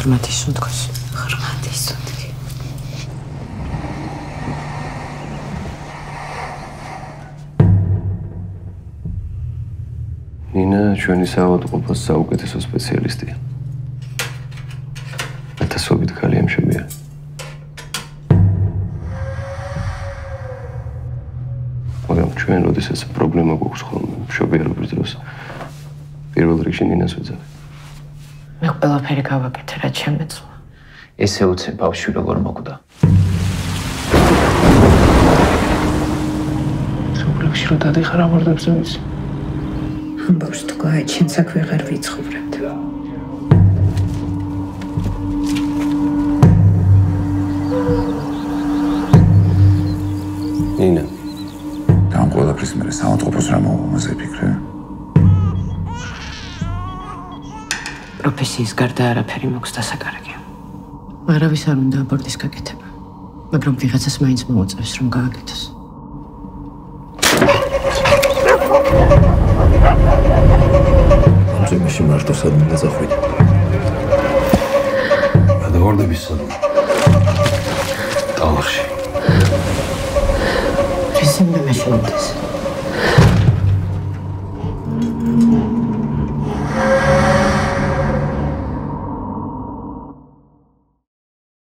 ღრმათის სუნთქოს. ღრმათის სუნთქი. ნინა ჩვენი საავადმყოფოს საუკეთესო სპეციალისტია. ათასობით ქალი ემშებია. მაგრამ ჩვენ როდესაც პრობლემა გვაქვს ხოლმე მშობიარობის დროს პირველ რიგში ნინას ვეძახი. მე ყველაფერი გავაკეთე, რაც შემეძლო. ესე უცე ბავშვი როგორ მოკვდა. სულ რო დადიხარ ამორდებს ვიცი. ბავშვს თუ გააჩენს აქ ვეღარ ვიცხოვრებთ. ნინა ამ ყველაფრის მერე საავადმყოფოს რა მომაზე ფიქრე? პროფესიის გარდა არაფერი მოქვს დასაკარგე. არავის არ უნდა აბორტის გაკეთება, მაგრამ ვიღაცას მაინც მოუწევს რომ გააკეთოს. ამჟამაში მარტო სადმე დაწახვიდე. გადავარდები სადმე? ტალახში. რისიმ მე მეშინდეს.